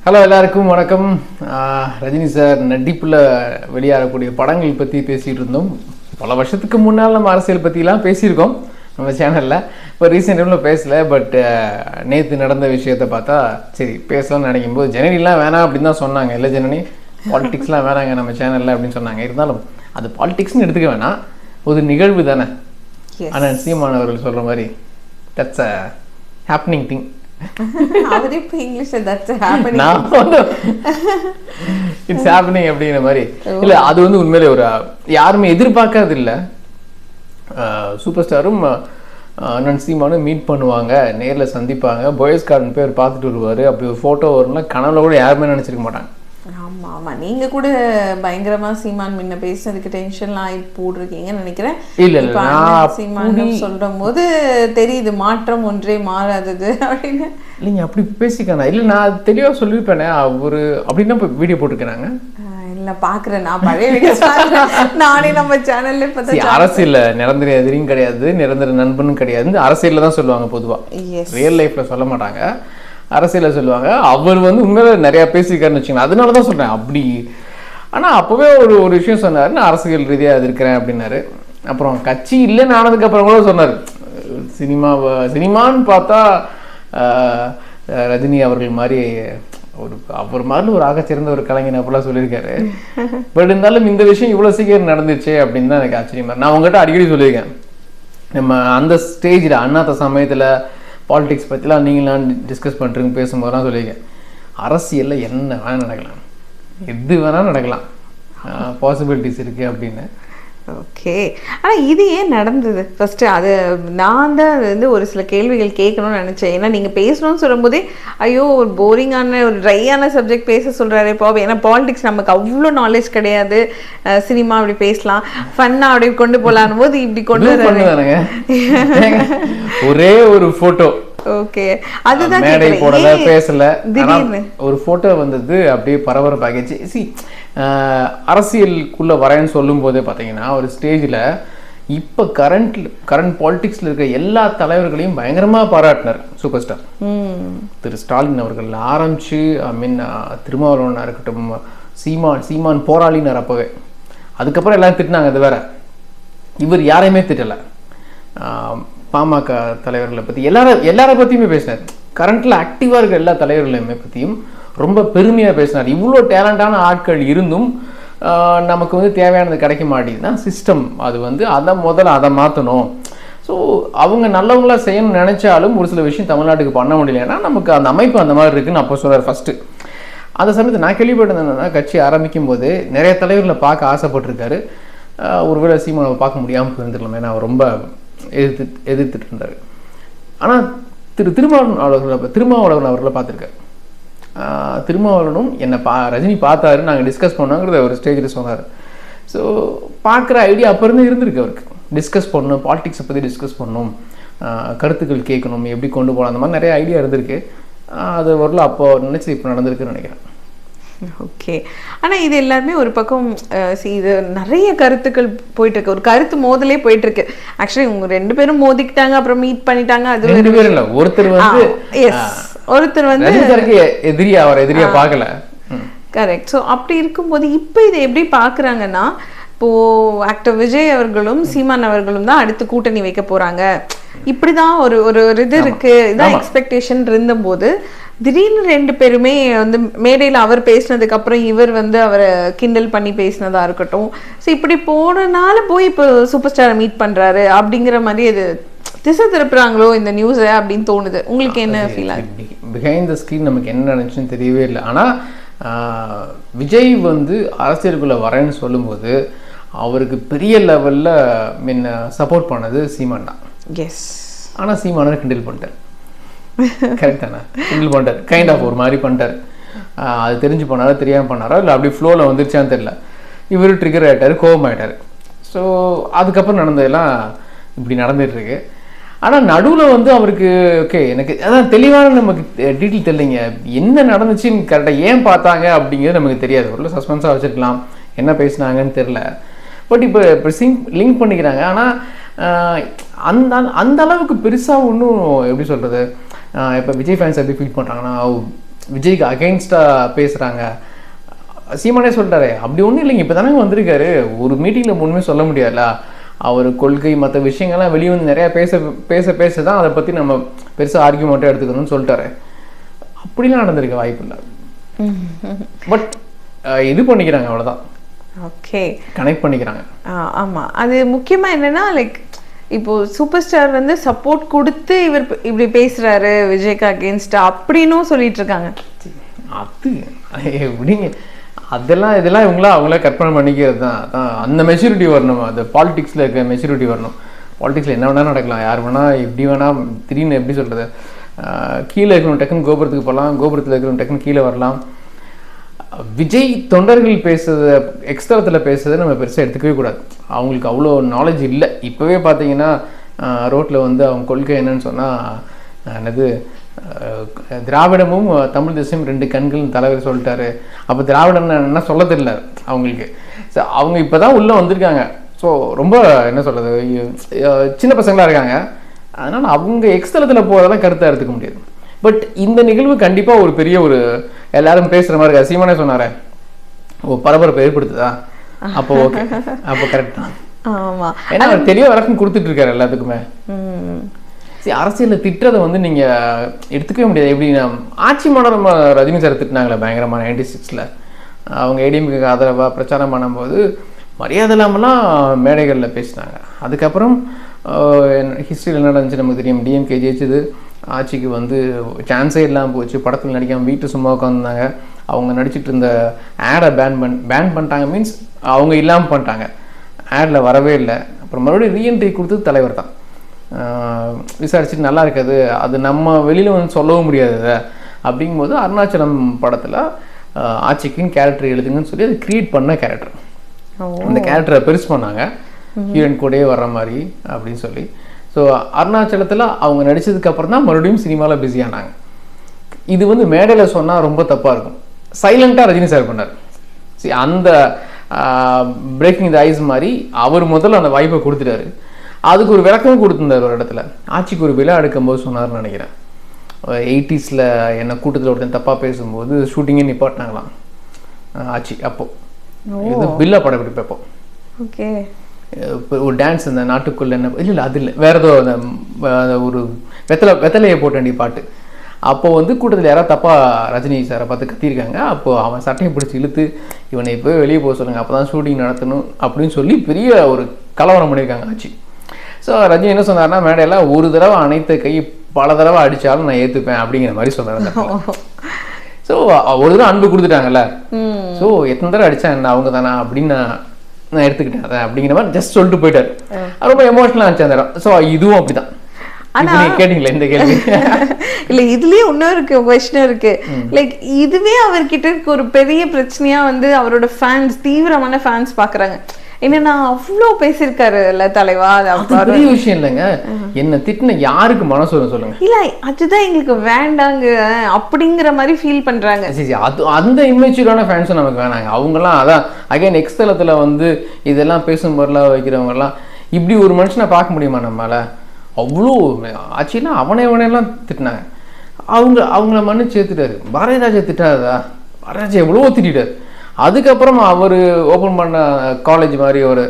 Hello எல்லாருக்கும் வணக்கம். Rajini sir நடிப்பில் வெளியாகக்கூடிய படங்கள் பற்றி பேசிகிட்டு இருந்தோம். பல வருஷத்துக்கு முன்னால் நம்ம அரசியல் பற்றிலாம் பேசியிருக்கோம் நம்ம சேனலில். இப்போ ரீசெண்ட் டைமில் பேசலை. பட் நேற்று நடந்த விஷயத்தை பார்த்தா சரி பேசலாம்னு நினைக்கும் போது ஜனனிலாம் வேணாம் அப்படின்னு தான் சொன்னாங்க. இல்லை ஜனனி, பாலிடிக்ஸ்லாம் வேணாங்க நம்ம சேனலில் அப்படின்னு சொன்னாங்க. இருந்தாலும் அது பாலிடிக்ஸ்னு எடுத்துக்க வேணாம், ஒரு நிகழ்வு தானே. ஆனால் சீமான் அவர்கள் சொல்கிற மாதிரி தட்ஸ் அ ஹேப்பனிங் திங். அவரே இப்போ இங்கிலீஷ்ல தட்ஸ் ஹேப்பனிங், இட்ஸ் ஹேப்பனிங் அப்படிங்கிற மாதிரி. இல்லை அது வந்து உண்மையிலே ஒரு யாருமே எதிர்பார்க்காது. இல்லை சூப்பர் ஸ்டாரும் அண்ணன் சீமானும் மீட் பண்ணுவாங்க, நேரில் சந்திப்பாங்க, பாய்ஸ் கார்டன் பேர் பார்த்துட்டு வருவார், அப்படி ஒரு ஃபோட்டோ வரும்னா கனவுல கூட யாருமே நினச்சிருக்க மாட்டாங்க. ஆமாம் ஆமாம், நீங்கள் கூட பயங்கரமாக சீமான் முன்ன பேசுனதுக்கு டென்ஷன்லாம் ஆகி போட்டிருக்கீங்கன்னு நினைக்கிறேன். இல்லை இப்போ சீமான் சொல்லும் போது தெரியுது மாற்றம் ஒன்றே மாறாதது அப்படின்னு. இல்லைங்க அப்படி பேசிக்கானா? இல்லை நான் தெளிவாக சொல்லியிருப்பேனே அவரு அப்படின்னா இப்போ வீடியோ போட்டுக்கிறாங்க. இல்லை பார்க்குறேன், நான் பழைய வீடியோ நானே நம்ம சேனல்ல பார்த்தா அரசியல் நிரந்தர எதிரியும் கிடையாது, நிரந்தர நண்பனும் கிடையாது. அரசியலில் தான் சொல்லுவாங்க பொதுவாக, ரியல் லைஃப்பில் சொல்ல மாட்டாங்க, அரசியலில் சொல்லுவாங்க. அவர் வந்து உண்மையில நிறையா பேசியிருக்காருன்னு வச்சுக்கோங்க. அதனால தான் சொல்கிறேன் அப்படி. ஆனால் அப்போவே ஒரு விஷயம் சொன்னார், நான் அரசியல் ரீதியாக அது இருக்கிறேன் அப்படின்னாரு. அப்புறம் கட்சி இல்லைன்னு ஆனதுக்கப்புறம் கூட சொன்னார் சினிமான்னு பார்த்தா ரஜினி அவர்கள் மாதிரி அவர் மாதிரி ஒரு ஆகச்சிறந்த ஒரு கலைஞன் அப்படிலாம் சொல்லியிருக்காரு. பட் இருந்தாலும் இந்த விஷயம் இவ்வளோ சீக்கிரம் நடந்துச்சு அப்படின்னு தான் எனக்கு ஆச்சரியமா. நான் உங்கள்கிட்ட அடிக்கடி சொல்லியிருக்கேன், நம்ம அந்த ஸ்டேஜில் அண்ணாத்த சமயத்தில் பாலிடிக்ஸ் பற்றிலாம் நீங்களாம் டிஸ்கஸ் பண்ணுறீங்க பேசும்போதெல்லாம் சொல்லியிருக்கேன், அரசியலில் என்ன வேணால் நடக்கலாம், எது வேணால் நடக்கலாம், பாசிபிலிட்டிஸ் இருக்குது அப்படின்னு. ஓகே, ஆனால் இது ஏன் நடந்தது ஃபஸ்ட்டு? அது நான் தான் அது வந்து ஒரு சில கேள்விகள் கேட்கணும்னு நினச்சேன். ஏன்னா நீங்கள் பேசணும்னு சொல்லும்போதே ஐயோ ஒரு போரிங்கான ஒரு ட்ரையான சப்ஜெக்ட் பேச சொல்கிறாரு இப்போ. ஏன்னா பாலிடிக்ஸ் நமக்கு அவ்வளோ நாலேஜ் கிடையாது, சினிமா அப்படி பேசலாம், ஃபன்னாக அப்படி கொண்டு போகலான்னு போது இப்படி கொண்டு வராங்க ஒரே ஒரு ஃபோட்டோ. ஓகே, அதுதான் மேடை போடல பேசல, திடீர்னு ஒரு ஃபோட்டோ வந்தது அப்படியே பரபரப்பாகிடுச்சு. சி அரசியலுக்குள்ளே வரேன்னு சொல்லும் போதே பார்த்தீங்கன்னா ஒரு ஸ்டேஜில் இப்போ கரண்ட் பாலிடிக்ஸில் இருக்க எல்லா தலைவர்களையும் பயங்கரமாக பாராட்டினார் சூப்பர் ஸ்டார் திரு ஸ்டாலின் அவர்கள் ஆரம்பிச்சு. திருமாவளவனாக இருக்கட்டும், சீமான் போராளினார் அப்போவே. அதுக்கப்புறம் எல்லாரும் திட்டினாங்க, அது வேற. இவர் யாரையுமே திட்டலை. பாமக தலைவர்களை பற்றி எல்லாரை பற்றியுமே பேசினார். கரண்ட்டில் ஆக்டிவாக இருக்க எல்லா தலைவர்களையுமே பற்றியும் ரொம்ப பெருமையாக பேசினார். இவ்வளோ டேலண்டான ஆட்கள் இருந்தும் நமக்கு வந்து தேவையானது கிடைக்க மாட்டேங்குதுன்னா சிஸ்டம் அது வந்து அதை மாற்றணும். ஸோ அவங்க நல்லவங்களாக செய்யணும்னு நினச்சாலும் ஒரு சில விஷயம் தமிழ்நாட்டுக்கு பண்ண முடியலன்னா நமக்கு அந்த அமைப்பு அந்த மாதிரி இருக்குன்னு அப்போ சொல்கிறார் ஃபஸ்ட்டு. அந்த சமயத்தை நான் கேள்விப்பட்டதுன்னா கட்சி ஆரம்பிக்கும் போது நிறைய தலைவர்களை பார்க்க ஆசைப்பட்டிருக்காரு. ஒருவேளை சீமானை பார்க்க முடியாமல் போயிருந்துடலாமே, நான் ரொம்ப எதிர்த்துட்டு இருந்தார். ஆனால் திருமாவளவன் அவர்களை பார்த்துருக்காரு. திருமாவளவனும் என்னை ரஜினி பார்த்தாரு, நாங்கள் டிஸ்கஸ் பண்ணோங்கிறத ஒரு ஸ்டேஜில் சொன்னார். ஸோ பார்க்குற ஐடியா அப்போ இருந்து இருந்திருக்கு அவருக்கு. டிஸ்கஸ் பண்ணணும், பாலிடிக்ஸை பற்றி டிஸ்கஸ் பண்ணணும், கருத்துக்கள் கேட்கணும், எப்படி கொண்டு போகலாம், அந்த மாதிரி நிறைய ஐடியா இருந்திருக்கு. அது வரல அப்போ நினச்சி இப்போ நடந்திருக்குன்னு நினைக்கிறேன். ஓகே, ஆனால் இது எல்லாருமே ஒரு பக்கம் இது நிறைய கருத்துக்கள் போயிட்டு இருக்கு, ஒரு கருத்து மோதலே போயிட்டு இருக்கு. ஆக்சுவலி இவங்க ரெண்டு பேரும் மோதிக்கிட்டாங்க, அப்புறம் மீட் பண்ணிட்டாங்க. அது ரெண்டு பேரும் இல்லை, ஒருத்தர் வந்து எதிரியா பார்க்கல. கரெக்ட். ஸோ அப்படி இருக்கும்போது இப்போ இதை எப்படி பார்க்குறாங்கன்னா, இப்போ ஆக்டர் விஜய் அவர்களும் சீமான் அவர்களும் தான் அடுத்து கூட்டணி வைக்க போறாங்க, இப்படிதான் ஒரு இது இருக்கு, இதான் எக்ஸ்பெக்டேஷன் இருந்தபோது திடீர்னு ரெண்டு பேருமே வந்து மேடையில் அவர் பேசினதுக்கு அப்புறம் இவர் வந்து அவரை கிண்டல் பண்ணி பேசினதா இருக்கட்டும். ஸோ இப்படி போனனால போய் இப்போ சூப்பர் ஸ்டாரை மீட் பண்றாரு அப்படிங்கிற மாதிரி அது திசை திருப்புறாங்களோ இந்த நியூஸை அப்படின்னு தோணுது. உங்களுக்கு என்ன ஃபீல் ஆகுது? பிஹைண்ட் த ஸ்க்ரீன் நமக்கு என்ன நினைச்சுன்னு தெரியவே இல்லை. ஆனால் விஜய் வந்து அரசியலுக்குள்ள வரேன்னு சொல்லும்போது அவருக்கு பெரிய லெவலில் சப்போர்ட் பண்ணது சீமான் தான். எஸ். ஆனால் சீமானை கிண்டல் பண்ணிட்டார். கரெக்ட் தானே? கிண்டல் பண்ணிட்டார், கைண்ட் ஆஃப் ஒரு மாதிரி பண்ணிட்டார். அது தெரிஞ்சு பண்ணாரோ தெரியாமல் பண்ணாரோ இல்லை அப்படி ஃப்ளோவில் வந்துருச்சான்னு தெரியல. இவர் ட்ரிகர் ஆகிட்டார், கோபம் ஆகிட்டார். ஸோ அதுக்கப்புறம் நடந்ததெல்லாம் இப்படி நடந்துகிட்ருக்கு. ஆனால் நடுவில் வந்து அவருக்கு ஓகே எனக்கு அதான் தெளிவான நமக்கு டீட்டெயில் தெரியலைங்க, என்ன நடந்துச்சுன்னு கரெக்டாக ஏன் பார்த்தாங்க அப்படிங்கிறது நமக்கு தெரியாது. ஒரு சஸ்பென்ஸாக வச்சுருக்கலாம், என்ன பேசினாங்கன்னு தெரில. பட் இப்போ லிங்க் பண்ணிக்கிறாங்க. ஆனால் அந்த அளவுக்கு பெருசாக ஒன்றும் எப்படி சொல்கிறது, இப்போ விஜய் ஃபேன்ஸ் எப்படி ஃபீல் பண்ணுறாங்கன்னா விஜய்க்கு அகைன்ஸ்டா பேசுறாங்க. சீமானே சொல்லிட்டாரு, அப்படி ஒன்றும் இல்லைங்க, இப்போ தானே வந்திருக்காரு, ஒரு மீட்டிங்கில் ஒன்றுமே சொல்ல முடியாதுல்ல, அவர் கொள்கை மற்ற விஷயங்கள்லாம் வெளியே வந்து நிறையா பேச தான் அதை பற்றி நம்ம பெருசாக ஆர்கியூமெண்ட்டாக எடுத்துக்கணும்னு சொல்லிட்டாரு. அப்படிலாம் நடந்திருக்க வாய்ப்பு இல்லை. பட் இது பண்ணிக்கிறாங்க, அவ்வளோதான். ஓகே, கனெக்ட் பண்ணிக்கிறாங்க. ஆமாம், அது முக்கியமாக என்னென்னா லைக் இப்போ சூப்பர் ஸ்டார் வந்து சப்போர்ட் கொடுத்து இவர் இப்படி பேசுகிறாரு விஜய்க்கு அகேன்ஸ்டா அப்படின்னும் சொல்லிட்டு இருக்காங்க. அது எப்படிங்க, இதெல்லாம் அவங்களா கற்பனை பண்ணிக்கிறது தான். அந்த மெச்சூரிட்டி வரணும், அந்த பாலிடிக்ஸில் இருக்க மெச்சூரிட்டி வரணும். பாலிடிக்ஸில் என்ன வேணால் நடக்கலாம், யார் வேணால் எப்படி வேணால், திடீர்னு எப்படி சொல்கிறது, கீழே இருக்கிறவங்க டக்குன்னு கோபுரத்துக்கு போகலாம், கோபுரத்தில் இருக்கிறவங்க டக்குன்னு கீழே வரலாம். விஜய் தொண்டர்கள் பேசுறத எக்ஸ்தலத்தில் பேசுறதை நம்ம பெருசாக எடுத்துக்கவே கூடாது. அவங்களுக்கு அவ்வளோ நாலேஜ் இல்லை. இப்போவே பார்த்தீங்கன்னா ரோட்டில் வந்து அவங்க கொள்கை என்னன்னு சொன்னால் என்னது, திராவிடமும் தமிழ் தேசம் 2 கண்கள் தலைவர் சொல்லிட்டாரு. அப்போ திராவிடம் என்ன சொல்ல தெரியல அவங்களுக்கு. ஸோ அவங்க இப்போ தான் உள்ளே வந்திருக்காங்க. ஸோ ரொம்ப என்ன சொல்கிறது, சின்ன பசங்களாக இருக்காங்க. அதனால் அவங்க எக்ஸ்தலத்தில் போகிறதெல்லாம் கருத்தாக எடுத்துக்க முடியாது. பட் இந்த நிகழ்வு கண்டிப்பாக ஒரு பெரிய ஒரு எல்லாரும் பேசுகிற மாதிரி இருக்கா. சீமானே சொன்னாரே, பரபரப்பை ஏற்படுத்துதா, அப்போ ஓகே, அப்போ கரெக்ட் தான். ஆமாம், ஏன்னா அவர் தெளிவாக விளக்கம் கொடுத்துட்டு இருக்காரு எல்லாத்துக்குமே. சரி, அரசியலில் திட்டுறதை வந்து நீங்கள் எடுத்துக்கவே முடியாது. எப்படின்னா ஆட்சி மாட நம்ம ரஜினி சார் திட்டினாங்களே பயங்கரமாக 96ல் அவங்க ஏடிஎம்கே ஆதரவாக பிரச்சாரம் பண்ணும்போது மரியாதை இல்லாமலாம் மேடைகளில் பேசினாங்க. அதுக்கப்புறம் ஹிஸ்ட்ரியில் என்ன நடந்துச்சு நமக்கு தெரியும். டிஎம்கே ஜெயிச்சது, ஆட்சிக்கு வந்து சான்ஸே இல்லாமல் போச்சு, படத்தில் நடிக்காமல் வீட்டு சும்மா உட்காந்துருந்தாங்க. அவங்க நடிச்சிட்டு இருந்த ஆடை பேன் பண்ணிட்டாங்க, மீன்ஸ் அவங்க இல்லாமல் பண்ணிட்டாங்க, ஆடில் வரவே இல்லை. அப்புறம் மறுபடியும் ரீஎன்ட்ரி கொடுத்தது தலைவர் தான். விசாரிச்சுட்டு நல்லா இருக்காது, அது நம்ம வெளியில் வந்து சொல்லவும் முடியாது. அப்படிங்கும்போது அருணாச்சலம் படத்தில் ஆட்சிக்குன்னு கேரக்டர் எழுதுங்கன்னு சொல்லி அது கிரியேட் பண்ண கேரக்டர். அந்த கேரக்டரை பெருசு பண்ணாங்க, ஹீரோயின் கூடயே வர்ற மாதிரி அப்படின்னு சொல்லி. ஸோ அருணாச்சலத்தில் அவங்க நடித்ததுக்கு அப்புறம் தான் மறுபடியும் சினிமாவில் பிஸியானாங்க. இது வந்து மேடையில் சொன்னால் ரொம்ப தப்பாக இருக்கும். சைலண்ட்டாக ரஜினி சார் பண்ணார். சரி, அந்த பிரேக்கிங் த ஐஸ் மாதிரி அவர் முதல்ல அந்த வாய்ப்பை கொடுத்துட்டாரு. அதுக்கு ஒரு விளக்கமும் கொடுத்துருந்தார் ஒரு இடத்துல. ஆட்சிக்கு ஒரு விழா எடுக்கும்போது சொன்னார்னு நினைக்கிறேன். 80ஸ்ல என்ன கூட்டத்தில் ஒருத்தன் தப்பாக பேசும்போது ஷூட்டிங்கே நிப்பாட்டினாங்களாம் ஆட்சி. அப்போது இது பில்லா படப்பிடிப்பு. அப்போ ஓகே, ஒரு டான்ஸ், இந்த நாட்டுக்குள்ள என்ன இல்லை அது இல்லை வேற ஏதோ ஒரு வெத்தலையை போட்ட வேண்டிய பாட்டு. அப்போ வந்து கூட்டத்தில் யாராவது தப்பாக ரஜினி சாரை பார்த்து கத்திருக்காங்க. அப்போது அவன் சட்டையை பிடிச்சி இழுத்து இவனை இப்போ வெளியே போக சொல்லுங்கள், அப்போ தான் ஷூட்டிங் நடத்தணும் அப்படின்னு சொல்லி பெரிய ஒரு கலவரம் பண்ணியிருக்காங்க ஆட்சி. ஸோ ரஜினி என்ன சொன்னார்னா, மேடையில் ஒரு தடவை அனைத்த கை பல தடவை அடித்தாலும் நான் ஏற்றுப்பேன் அப்படிங்கிற மாதிரி சொன்னார். ஸோ ஒரு தடவை அன்பு கொடுத்துட்டாங்கல்ல, ஸோ எத்தனை தடவை அடித்தா என்ன அவங்க தானே அப்படின்னு நான் எடுத்துக்கிட்டேன் அதை அப்படிங்கிற மாதிரி ஜஸ்ட் சொல்லிட்டு போயிட்டாரு. ரொம்ப எமோஷனலாக இருந்துச்சு அந்த இடம். ஸோ இதுவும் அப்படிதான். கேட்டீங்களா இந்த கேள்வி? இல்ல, இதுலயே இன்னொரு கொஸ்டின் இருக்கு. லைக் இதுவே அவர்கிட்ட இருக்க ஒரு பெரிய பிரச்சனையா வந்து அவரோட ஃபேன்ஸ், தீவிரமான ஃபேன்ஸ் பாக்குறாங்க. என்னன்னா அவ்வளோ பேசியிருக்காரு இல்ல தலைவா, பெரிய விஷயம் இல்லைங்க. என்ன திட்டின யாருக்கு மனசு வரும் சொல்லுங்க? இல்ல, அதுதான் எங்களுக்கு வேண்டாங்க அப்படிங்கிற மாதிரி ஃபீல் பண்றாங்க. சரி, அது அந்த இம்மெச்சூரான ஃபேன்ஸும் நமக்கு வேணாங்க. அவங்கலாம் அதான் அகைன் எக்ஸ்தலத்துல வந்து இதெல்லாம் பேசும் பொருளாக வைக்கிறவங்கலாம் இப்படி ஒரு மனுஷனை பார்க்க முடியுமா நம்மளால? அவ்வளோ ஆச்சுன்னா அவனையெல்லாம் திட்டினாங்க. அவங்கள மன்னிச்சு சேர்த்துட்டாரு. பாரதிராஜா திட்டாதா? பாரதிராஜா எவ்வளோ திட்டாரு. அதுக்கப்புறம் அவர் ஓப்பன் பண்ண காலேஜ் மாதிரி ஒரு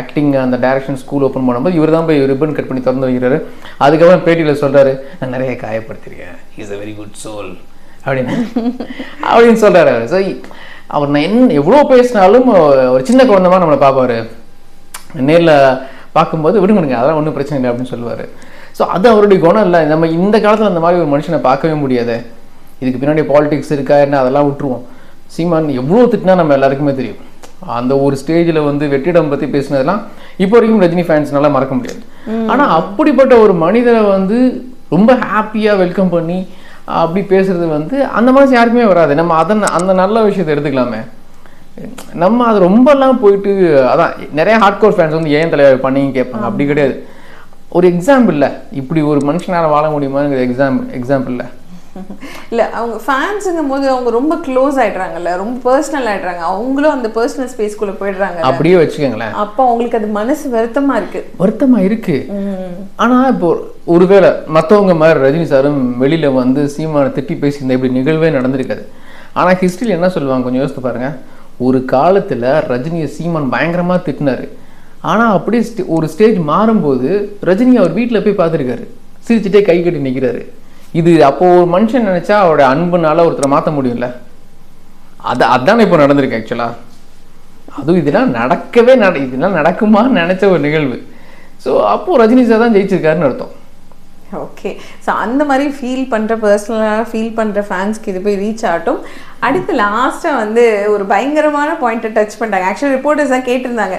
ஆக்டிங் அந்த டைரக்ஷன் ஸ்கூல் ஓப்பன் பண்ணும்போது இவர் தான் போய் ரிப்பன் கட் பண்ணி திறந்து வைக்கிறாரு. அதுக்கப்புறம் பேட்டியில் சொல்கிறாரு, நான் நிறைய காயப்படுத்திருக்கேன், is a very good soul அப்படின்னு சொல்கிறாரு. ஸோ அவர் நான் எவ்வளோ பேசினாலும் ஒரு சின்ன குழந்தைமா நம்மளை பார்ப்பாரு. நேரில் பார்க்கும்போது விடுங்க அதெல்லாம் ஒன்றும் பிரச்சனை இல்லை அப்படின்னு சொல்லுவார். ஸோ அது அவருடைய குணம் இல்லை. நம்ம இந்த காலத்தில் அந்த மாதிரி ஒரு மனுஷனை பார்க்கவே முடியாது. இதுக்கு பின்னாடி பாலிடிக்ஸ் இருக்கா என்ன அதெல்லாம் விட்டுருவோம். சீமான் எவ்வளோ திட்டினா நம்ம எல்லாருக்குமே தெரியும். அந்த ஒரு ஸ்டேஜில் வந்து வெற்றிடம் பற்றி பேசினதெல்லாம் இப்போ வரைக்கும் ரஜினி ஃபேன்ஸ்னால மறக்க முடியாது. ஆனால் அப்படிப்பட்ட ஒரு மனிதரை வந்து ரொம்ப ஹாப்பியாக வெல்கம் பண்ணி அப்படி பேசுறது வந்து அந்த மாதிரி யாருக்குமே வராது. நம்ம அந்த நல்ல விஷயத்தை எடுத்துக்கலாமே. நம்ம அது ரொம்பலாம் போயிட்டு அதான் நிறைய ஹார்ட்கோர் ஃபேன்ஸ் வந்து ஏன் தலைவர் பண்ணிங்க கேட்பாங்க. அப்படி கிடையாது. ஒரு எக்ஸாம்பிள் இல்லை, இப்படி ஒரு மனுஷனால் வாழ முடியுமாங்கிற எக்ஸாம்பிள் இல்லை. இல்ல அவங்க ஃபேன்ஸுங்கும் போது அவங்க ரொம்ப க்ளோஸ் ஆயிடுறாங்கல்ல, ரொம்ப பர்சனல் ஆயிடுறாங்க, அவங்களும் அந்த பர்சனல் ஸ்பேஸ்க்குள்ள போயிடுறாங்க. அப்படியே வச்சுக்கோங்களேன். அப்போ அவங்களுக்கு அது மனசு வருத்தமா இருக்கு. ஆனா இப்போ ஒருவேளை மற்றவங்க மாதிரி ரஜினி சாரும் வெளியில வந்து சீமானை திட்டி பேசியிருந்தா இப்படி நிகழ்வே நடந்திருக்காது. ஆனா ஹிஸ்டரியில் என்ன சொல்லுவாங்க கொஞ்சம் யோசித்து பாருங்க. ஒரு காலத்துல ரஜினியை சீமான் பயங்கரமா திட்டினாரு. ஆனா அப்படியே ஒரு ஸ்டேஜ் மாறும்போது ரஜினி அவர் வீட்டில் போய் பார்த்துருக்காரு, சிரிச்சுட்டே கை கட்டி நிற்கிறாரு. இது அப்போ ஒரு மனுஷன் நினைச்சா அவருடைய அன்புனால ஒருத்தரை மாற்ற முடியும்ல. அதானே இப்போ நடந்திருக்கு ஆக்சுவலா. அதுவும் இதெல்லாம் இதெல்லாம் நடக்குமான்னு நினைச்ச ஒரு நிகழ்வு. ஸோ அப்போ ரஜினி சார் தான் ஜெயிச்சிருக்காருன்னு அர்த்தம். ஓகே, ஸோ அந்த மாதிரி பர்சனலாக ஃபீல் பண்ணுற ஃபேன்ஸ்க்கு இது போய் ரீச் ஆகட்டும். அடுத்து லாஸ்ட்டாக வந்து ஒரு பயங்கரமான பாயிண்ட்டை டச் பண்ணிட்டாங்க. ஆக்சுவலி ரிப்போர்ட்டர்ஸாக கேட்டிருந்தாங்க,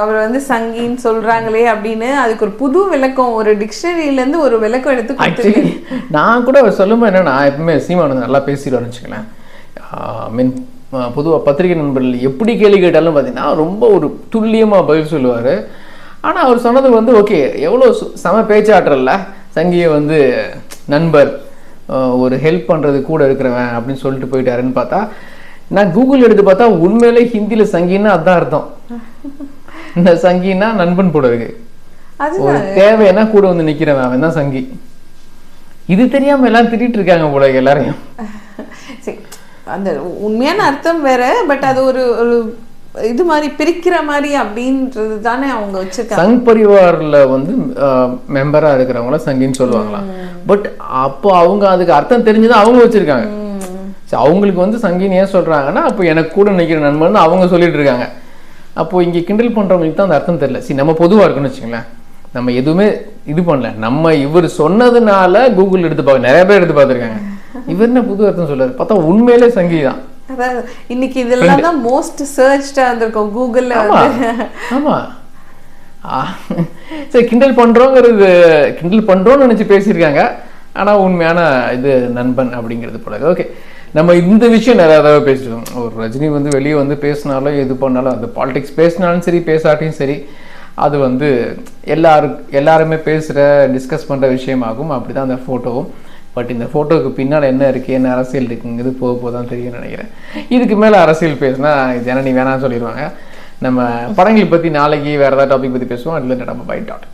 அவர் வந்து சங்கின்னு சொல்கிறாங்களே அப்படின்னு. அதுக்கு ஒரு புது விளக்கம், ஒரு டிக்ஷனரியிலேருந்து ஒரு விளக்கம் எடுத்து கொடுத்து. நான் கூட அவர் சொல்லும்போது என்னன்னா, எப்பவுமே சீமானு நல்லா பேசிடுவார்னு வச்சுக்கலேன். மீன் பொதுவாக பத்திரிகை நண்பர்கள் எப்படி கேள்வி கேட்டாலும் பார்த்தீங்கன்னா ரொம்ப ஒரு துல்லியமாக பதில் சொல்லுவார். ஆனால் அவர் சொன்னது வந்து ஓகே, எவ்வளோ சம பேச்சாற்றல்ல, சங்கியை வந்து நண்பர், ஒரு ஹெல்ப் பண்ணுறது கூட இருக்கிறவன் அப்படின்னு சொல்லிட்டு போயிட்டாருன்னு பார்த்தா, நான் கூகுள் எடுத்து பார்த்தா உண்மையிலே ஹிந்தியில் சங்கின்னா அதுதான் அர்த்தம். இந்த சங்கின்னா நண்பன் கூட இருக்கு, ஒரு தேவைன்னா கூட வந்து நிற்கிறவன், அவன் தான் சங்கி. இது தெரியாமல் எல்லாம் திட்டிட்டு இருக்காங்க போல எல்லாரையும். சரி, அந்த உண்மையான அர்த்தம் வேற, பட் அது ஒரு இது மாதிரி பிரிக்கிற மாதிரி அப்படின்றது தானே அவங்க வச்சிருக்காங்க. சங் பரிவாரில் வந்து மெம்பரா இருக்கிறவங்கள சங்கின்னு சொல்லுவாங்களாம். பட் அப்போ அவங்க அதுக்கு அர்த்தம் தெரிஞ்சுதான் அவங்க வச்சிருக்காங்க. அவங்களுக்கு வந்து சங்கின்னு ஏன் சொல்றாங்கன்னா, அப்போ எனக்கு கூட நிற்கிற நண்பன் அவங்க சொல்லிட்டு இருக்காங்க. அப்போ இங்கே கிண்டல் பண்றவங்களுக்கு தான் அந்த அர்த்தம் தெரியல. சரி, நம்ம பொதுவாக இருக்குன்னு வச்சுங்களேன், நம்ம எதுவுமே இது பண்ணல, நம்ம இவர் சொன்னதுனால கூகுள் எடுத்து பார்க்க நிறைய பேர் எடுத்து பார்த்துருக்காங்க. இவர் என்ன புது அர்த்தம் சொல்றாரு, பார்த்தா உண்மையிலே சங்கி தான். இன்னைக்கு இதெல்லாம் தான் மோஸ்ட் சர்ச்டா இருந்திருக்கும் கூகுள்ல. ஆமா, சரி, கிண்டல் பண்றோம்னு நினைச்சு பேசியிருக்காங்க. ஆனா உண்மையான இது நண்பன் அப்படிங்கிறது போல. ஓகே, நம்ம இந்த விஷயம் நிறைய தடவை பேசிட்டோம். ஒரு ரஜினி வந்து வெளியே வந்து பேசினாலும் எது பண்ணாலும், அந்த பாலிடிக்ஸ் பேசினாலும் சரி பேசாட்டியும் சரி, அது வந்து எல்லாருமே பேசுகிற டிஸ்கஸ் பண்ணுற விஷயமாகும். அப்படி தான் அந்த ஃபோட்டோவும். பட் இந்த ஃபோட்டோவுக்கு பின்னால் என்ன இருக்குது, என்ன அரசியல் இருக்குங்கிறது போக தான் தெரியும்னு நினைக்கிறேன். இதுக்கு மேலே அரசியல் பேசினா இது என்ன நீ வேணாம்னு சொல்லிடுவாங்க. நம்ம படங்களை பற்றி நாளைக்கு வேறு ஏதாவது டாபிக் பற்றி பேசுவோம். அதில் நம்ம பை டாட்.